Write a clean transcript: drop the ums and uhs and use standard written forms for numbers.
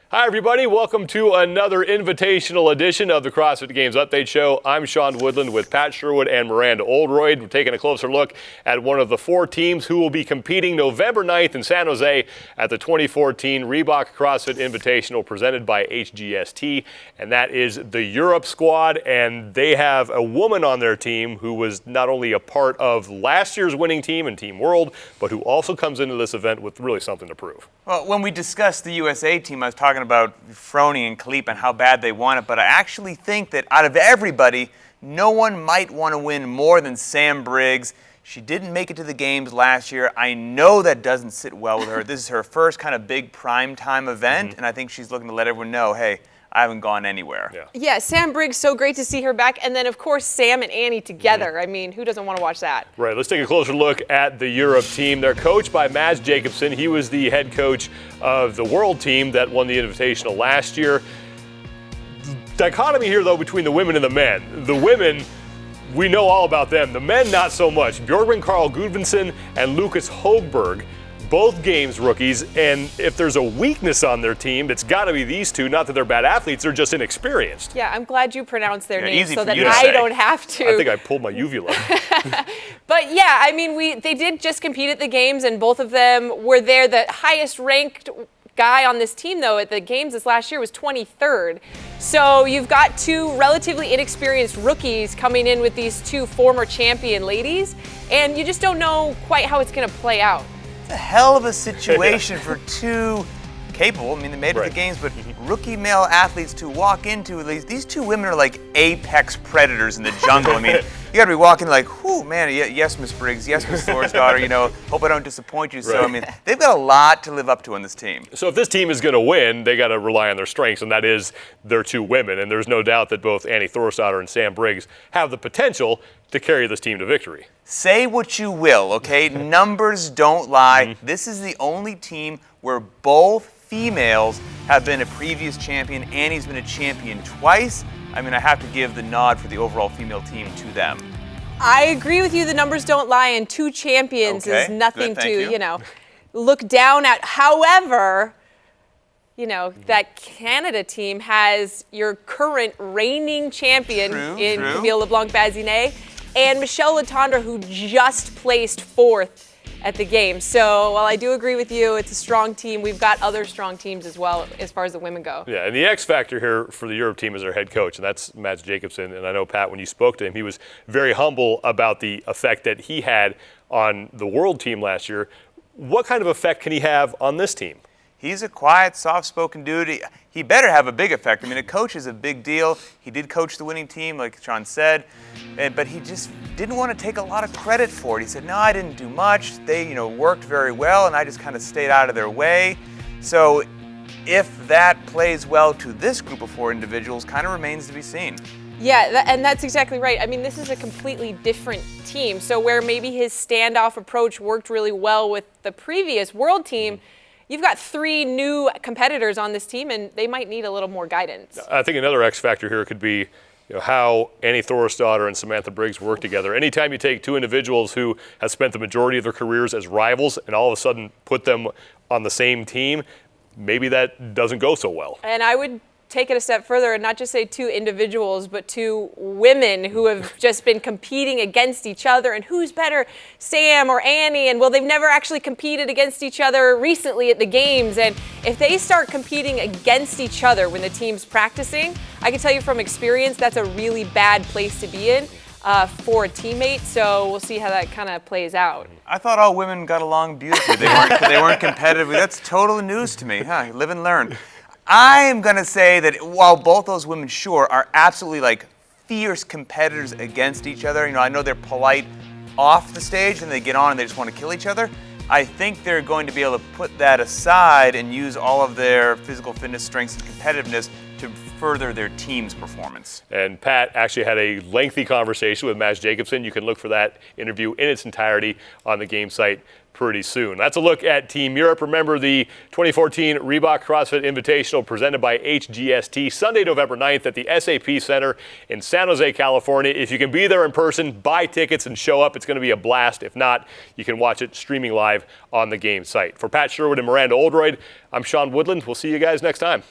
Hi, everybody. Welcome to another invitational edition of the CrossFit Games Update Show. I'm Sean Woodland with Pat Sherwood and Miranda Oldroyd. We're taking a closer look at one of the four teams who will be competing November 9th in San Jose at the 2014 Reebok CrossFit Invitational presented by HGST, and that is the Europe squad. And they have a woman on their team who was not only a part of last year's winning team and Team World, but who also comes into this event with really something to prove. Well, when we discussed the USA team, I was talking about Froni and Kaliep and how bad they want it, but I actually think that out of everybody, no one might want to win more than Sam Briggs. She didn't make it to the games last year. I know that doesn't sit well with her. This is her first kind of big primetime event, and I think she's looking to let everyone know, hey, I haven't gone anywhere. Yeah, Sam Briggs, so great to see her back. And then, of course, Sam and Annie together. I mean, who doesn't want to watch that? Right, let's take a closer look at the Europe team. They're coached by Mads Jacobsen. He was the head coach of the World team that won the Invitational last year. Dichotomy here, though, between the women and the men. The women, we know all about them. The men, not so much. Bjørgvin Karl Gudvinsson and Lucas Hogberg, both games rookies, and if there's a weakness on their team, it's got to be these two. Not that they're bad athletes, they're just inexperienced. Yeah, I'm glad you pronounced their names so that I don't have to. I think I pulled my uvula. But yeah, I mean, they did just compete at the games, and both of them were there. The highest ranked guy on this team, though, at the games this last year was 23rd. So you've got two relatively inexperienced rookies coming in with these two former champion ladies, and you just don't know quite how it's going to play out. It's a hell of a situation for two capable, I mean, they made it to the games, but rookie male athletes to walk into these two women are like apex predators in the jungle. I mean, you got to be walking like, whoo, man, yes, Miss Briggs, yes, Miss Thor's daughter, you know, hope I don't disappoint you. So, I mean, they've got a lot to live up to on this team. So if this team is going to win, they got to rely on their strengths, and that is their two women. And there's no doubt that both Annie Thorsdottir and Sam Briggs have the potential to carry this team to victory. Say what you will, okay? Numbers don't lie. This is the only team where both females have been a previous champion. Annie's been a champion twice. I mean, I have to give the nod for the overall female team to them. I agree with you. The numbers don't lie, and two champions is nothing to, look down at. However, that Canada team has your current reigning champion in Camille LeBlanc-Bazinet and Michelle Letendre, who just placed 4th at the game. So while I do agree with you, it's a strong team. We've got other strong teams as well as far as the women go. Yeah, and the X factor here for the Europe team is their head coach, and that's Mads Jacobsen. And I know, Pat, when you spoke to him, he was very humble about the effect that he had on the World team last year. What kind of effect can he have on this team? He's a quiet, soft-spoken dude. He better have a big effect. I mean, a coach is a big deal. He did coach the winning team, like Sean said, but he just didn't want to take a lot of credit for it. He said, no, I didn't do much. They, worked very well, and I just kind of stayed out of their way. So if that plays well to this group of four individuals, kind of remains to be seen. Yeah, and that's exactly right. I mean, this is a completely different team. So where maybe his standoff approach worked really well with the previous World team, you've got 3 new competitors on this team, and they might need a little more guidance. I think another X factor here could be how Annie Thorsdottir and Samantha Briggs work together. Anytime you take two individuals who have spent the majority of their careers as rivals and all of a sudden put them on the same team, maybe that doesn't go so well. And I would take it a step further and not just say two individuals, but two women who have just been competing against each other. And who's better, Sam or Annie? And well, they've never actually competed against each other recently at the games. And if they start competing against each other when the team's practicing, I can tell you from experience, that's a really bad place to be in for a teammate. So we'll see how that kind of plays out. I thought all women got along beautifully. They weren't competitive. That's total news to me. Huh? Live and learn. I'm going to say that while both those women, sure, are absolutely like fierce competitors against each other, I know they're polite off the stage and they get on and they just want to kill each other, I think they're going to be able to put that aside and use all of their physical fitness, strengths, and competitiveness to further their team's performance. And Pat actually had a lengthy conversation with Mads Jacobsen. You can look for that interview in its entirety on the game site. pretty soon. That's a look at Team Europe. Remember the 2014 Reebok CrossFit Invitational presented by HGST, Sunday, November 9th at the SAP Center in San Jose, California. If you can be there in person, buy tickets and show up. It's going to be a blast. If not, you can watch it streaming live on the game site. For Pat Sherwood and Miranda Oldroyd, I'm Sean Woodland. We'll see you guys next time.